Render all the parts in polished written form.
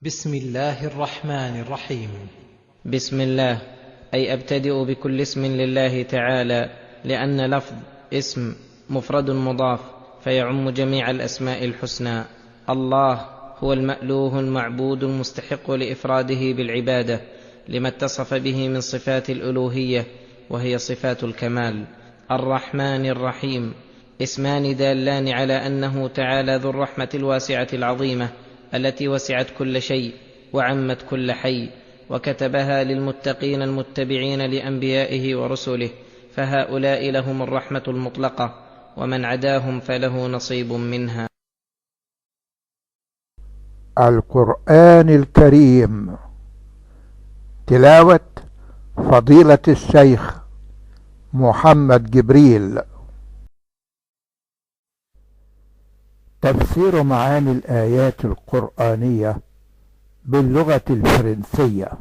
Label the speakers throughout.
Speaker 1: بسم الله الرحمن الرحيم.
Speaker 2: بسم الله، أي أبتدئ بكل اسم لله تعالى، لأن لفظ اسم مفرد مضاف فيعم جميع الأسماء الحسنى. الله هو المألوه المعبود المستحق لإفراده بالعبادة لما اتصف به من صفات الألوهية، وهي صفات الكمال. الرحمن الرحيم اسمان دالان على أنه تعالى ذو الرحمة الواسعة العظيمة التي وسعت كل شيء وعمت كل حي، وكتبها للمتقين المتبعين لأنبيائه ورسله، فهؤلاء لهم الرحمة المطلقة، ومن عداهم فله نصيب منها.
Speaker 3: القرآن الكريم تلاوة فضيلة الشيخ محمد جبريل. تفسير معاني الآيات القرآنية باللغة الفرنسية.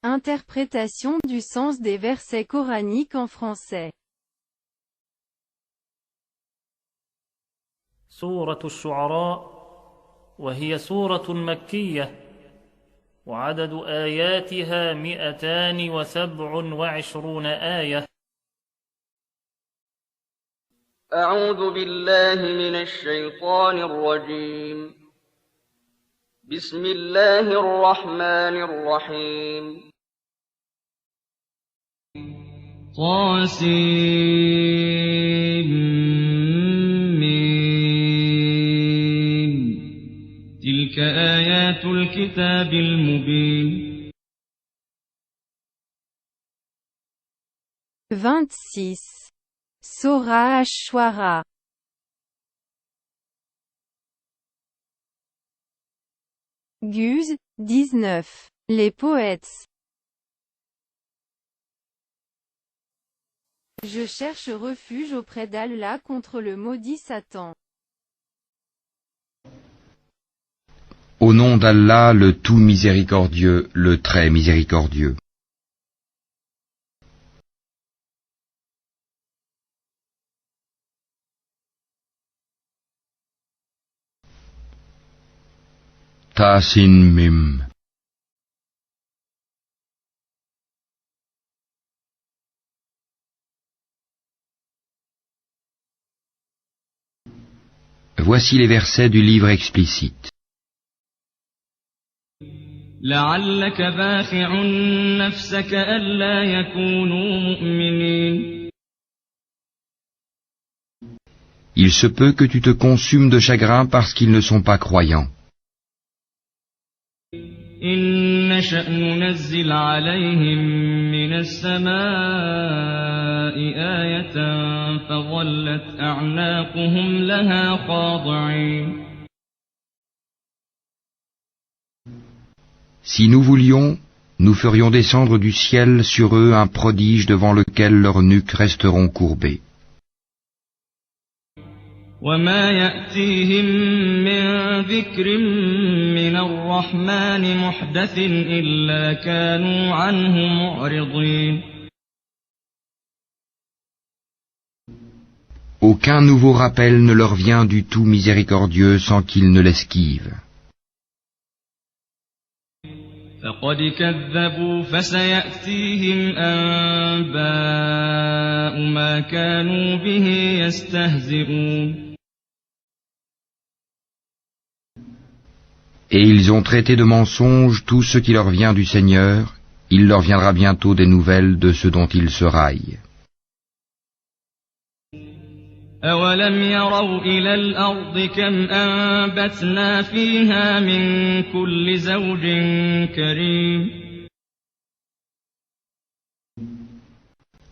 Speaker 4: Interprétation du sens des versets coraniques en français.
Speaker 5: سورة الشعراء، وهي سورة مكية، وعدد آياتها 227 آية.
Speaker 6: أعوذ بالله من الشيطان الرجيم. بسم الله الرحمن الرحيم.
Speaker 7: طاسمين. تلك آيات الكتاب المبين.
Speaker 4: 26. Sora Ash-Shuara. Guz, 19. Les poètes. Je cherche refuge auprès d'Allah contre le maudit Satan.
Speaker 8: Au nom d'Allah, le tout miséricordieux, le très miséricordieux. Tasin Mim. Voici les versets du livre explicite.
Speaker 7: لعلك باخع نفسك ألا يكونوا مؤمنين.
Speaker 8: Il se peut que tu te consumes de chagrin parce qu'ils ne sont pas croyants.
Speaker 7: إن نشأ ننزل عليهم من السماء آية فظلت أعناقهم لها خاضعين.
Speaker 8: Si nous voulions, nous ferions descendre du ciel sur eux un prodige devant lequel leurs nuques resteront courbées.
Speaker 7: وما يأتيهم من ذكر من الرحمن محدث إلا كانوا عنه معرضين.
Speaker 8: Aucun nouveau rappel ne leur vient du tout miséricordieux sans qu'ils ne l'esquivent.
Speaker 7: فقد كذبوا فسيأتيهم أنباء ما كانوا به يستهزئون.
Speaker 8: Et ils ont traité de mensonges tout ce qui leur vient du Seigneur, il leur viendra bientôt des nouvelles de ce dont ils se raillent.
Speaker 7: أولم يروا إلى الأرض كم أنبتنا فيها من كل زوج كريم.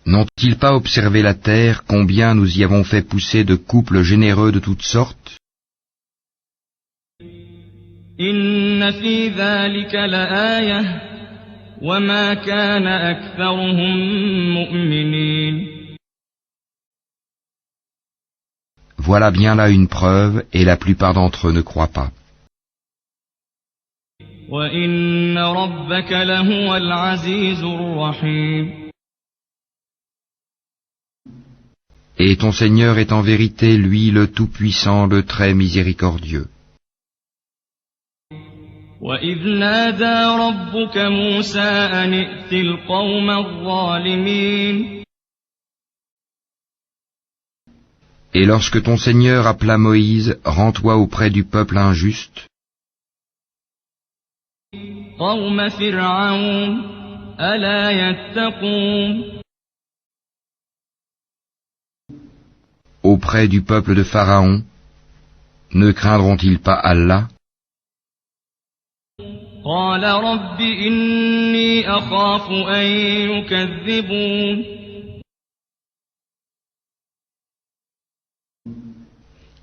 Speaker 8: N'ont-ils pas observé la terre, combien nous y avons fait pousser de couples généreux de toutes sortes?
Speaker 7: إن في ذلك لآية وما كان أكثرهم مؤمنين.
Speaker 8: Voilà bien là une preuve, et la plupart d'entre eux ne croient pas.
Speaker 7: وإن ربك لهو العزيز الرحيم.
Speaker 8: Et ton Seigneur est en vérité, lui, le Tout-Puissant, le très miséricordieux.
Speaker 7: وَإِذْ نَادَى رَبُّكَ مُوسَىٰ أَنِ ائْتِ الْقَوْمَ الظَّالِمِينَ.
Speaker 8: Et lorsque ton Seigneur appela Moïse, rends-toi auprès du peuple injuste,
Speaker 7: قَوْمَ فِرْعَوْنَ أَلَا يَتَّقُونَ.
Speaker 8: auprès du peuple de Pharaon, ne craindront-ils pas Allah?
Speaker 7: قَالَ رَبِّ إِنِّي أَخَافُ أَن يُكَذِّبُونِ.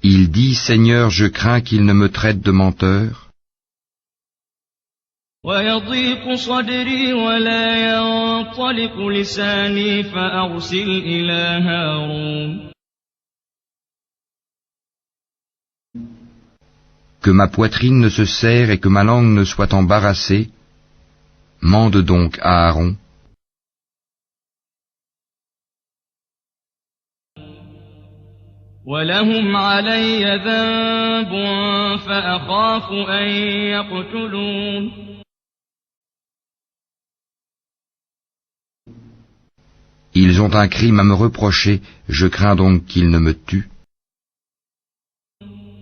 Speaker 8: Il dit, Seigneur, je crains qu'il ne me traite de menteur.
Speaker 7: وَيَضِيقُ صَدْرِي وَلَا يَنطَلِقُ لِسَانِي فَأَرْسِلْ إِلَىٰ هَارُونَ.
Speaker 8: Que ma poitrine ne se serre et que ma langue ne soit embarrassée, mande donc à Aaron.
Speaker 7: وَلَهُمْ عَلَيَّ ذَنبٌ فَأَخَافُ أَن يَقْتُلُونِ.
Speaker 8: Ils ont un crime à me reprocher, je crains donc qu'ils ne me tuent.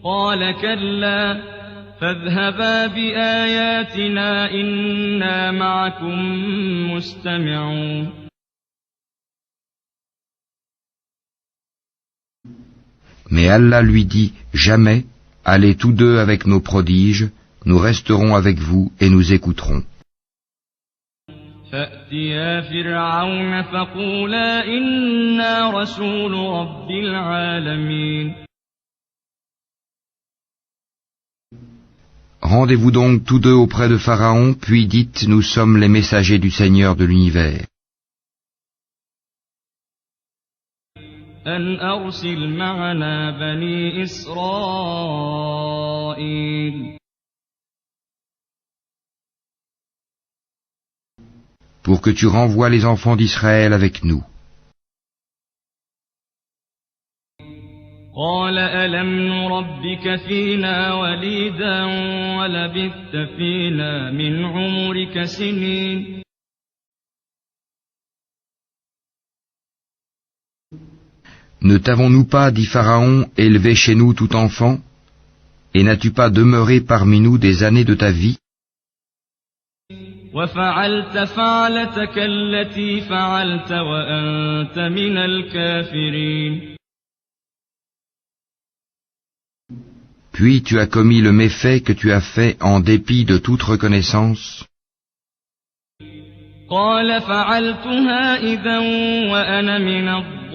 Speaker 7: قَالَ كَلَّا فَاذْهَبَا بِآيَاتِنَا إِنَّا مَعَكُم مُّسْتَمِعُونَ.
Speaker 8: Mais Allah lui dit, jamais, allez tous deux avec nos prodiges, nous resterons avec vous et nous écouterons.
Speaker 7: فَأْتِيَا فِرْعَوْنَ فَقُولَا إِنَّا رَسُولُ رَبِّ الْعَالَمِينَ.
Speaker 8: Rendez-vous donc tous deux auprès de Pharaon, puis dites, nous sommes les messagers du Seigneur de l'univers.
Speaker 7: أَنْ أَرْسِلْ مَعَنَا بَنِي إِسْرَائِيلَ.
Speaker 8: Pour que tu renvoies les enfants d'Israël avec nous.
Speaker 7: قَالَ أَلَمْ نُرَبِّكَ فِينَا وَلِيدًا وَلَبِثْتَ فِينَا مِنْ عُمُرِكَ سِنِينَ.
Speaker 8: Ne t'avons-nous pas, dit Pharaon, élevé chez nous tout enfant, et n'as-tu pas demeuré parmi nous des années de ta vie?
Speaker 7: وَفَعَلْتَ فَعْلَتَكَ الَّتِي فَعَلْتَ وَأَنْتَ مِنَ الْكَافِرِينَ.
Speaker 8: Puis tu as commis le méfait que tu as fait en dépit de toute reconnaissance.
Speaker 7: قَالَ فَعَلْتُهَا إِذًا وَأَنَا مِنَ الضَّالِّينَ.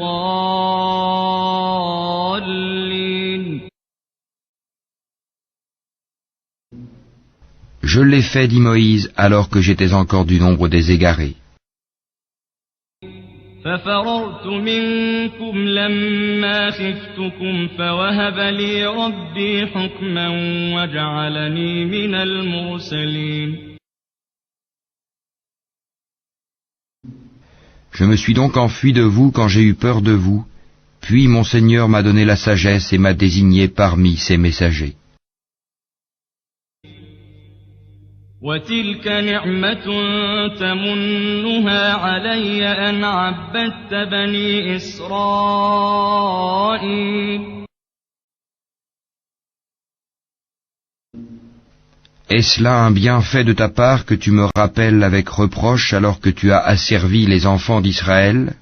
Speaker 8: Je l'ai fait, dit Moïse, alors que j'étais encore du nombre des égarés.
Speaker 7: فَفَرَرْتُ مِنكُمْ لَمَّا خِفْتُكُمْ فَوَهَبَ لِي رَبِّي حُكْمًا وَجَعَلَنِي مِنَ الْمُرْسَلِينَ.
Speaker 8: Je me suis donc enfui de vous quand j'ai eu peur de vous, puis mon Seigneur m'a donné la sagesse et m'a désigné parmi ses messagers.
Speaker 7: وَتِلْكَ نِعْمَةٌ تَمُنُّهَا عَلَيَّ أَنْ عَبَّدتَّ بَنِي إِسْرَائِيلَ.
Speaker 8: Est-ce là un bienfait de ta part que tu me rappelles avec reproche alors que tu as asservi les enfants d'Israël?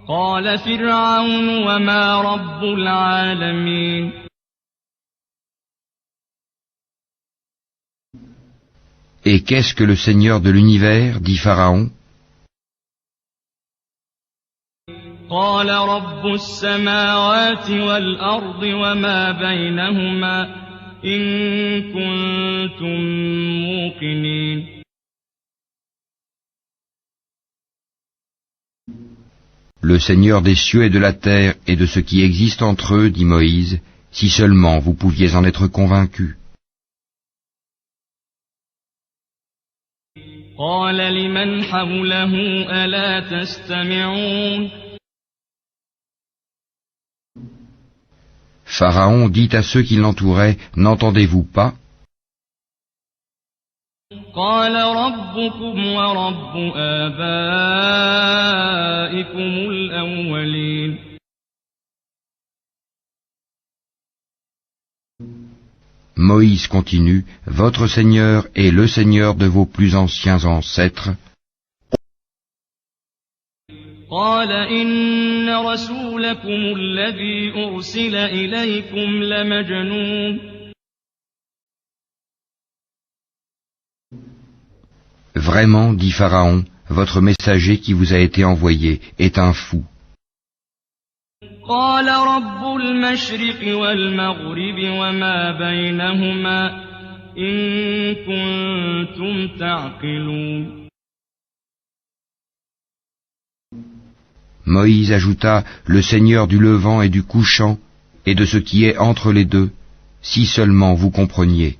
Speaker 7: قَالَ فِرْعَوْنُ وَمَا رَبُّ الْعَالَمِينَ.
Speaker 8: Et qu'est-ce que le Seigneur de l'univers, dit Pharaon?
Speaker 7: قَالَ رَبُّ السَّمَاوَاتِ وَالْأَرْضِ وَمَا بَيْنَهُمَا إِن كُنتُم مُّوقِنِينَ.
Speaker 8: Le Seigneur des cieux et de la terre et de ce qui existe entre eux, dit Moïse, si seulement vous pouviez en être convaincus.
Speaker 7: قَالَ لِمَنْ حَوْلَهُ أَلَا تَسْتَمِعُونَ.
Speaker 8: Pharaon dit à ceux qui l'entouraient, n'entendez-vous pas?
Speaker 7: قال ربكم ورب آبائكم الأولين.
Speaker 8: Moïse continue, votre Seigneur est le Seigneur de vos plus anciens ancêtres.
Speaker 7: قال إن رسولكم الذي أرسل إليكم لمجنون.
Speaker 8: Vraiment, dit Pharaon, votre messager qui vous a été envoyé est un fou.
Speaker 7: قال رب المشرق والمغرب وما بينهما إن كنتم تعقلون.
Speaker 8: Moïse ajouta, le Seigneur du levant et du couchant, et de ce qui est entre les deux, si seulement vous compreniez.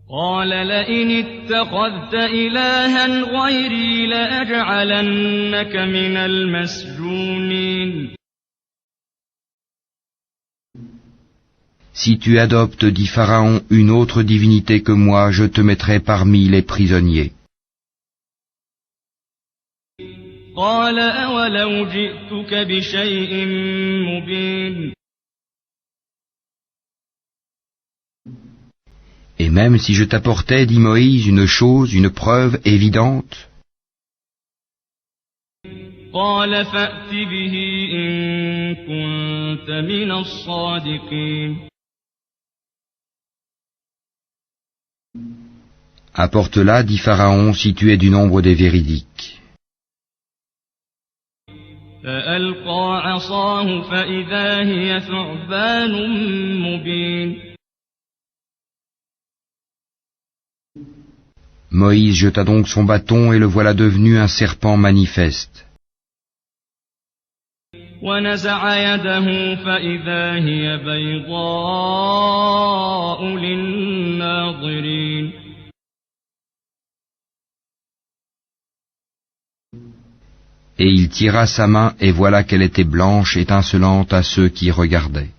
Speaker 7: قال لئن اتخذت إلها غيري لأجعلنك من المسجونين.
Speaker 8: Si tu adoptes, dit Pharaon, une autre divinité que moi, je te mettrai parmi les prisonniers.
Speaker 7: قال أولو جئتك بشيء مبين.
Speaker 8: Et même si je t'apportais, dit Moïse, une chose, une preuve évidente,
Speaker 7: قال فأت به إن كنت من الصادقين.
Speaker 8: apporte-la, dit Pharaon, si tu es du nombre des véridiques.
Speaker 7: فألقى عصاه فإذا هي ثعبان مبين.
Speaker 8: Moïse jeta donc son bâton et le voilà devenu un serpent manifeste.
Speaker 7: ونزع يده فإذا هي بيضاء للناظرين.
Speaker 8: Et il tira sa main et voilà qu'elle était blanche étincelante à ceux qui regardaient.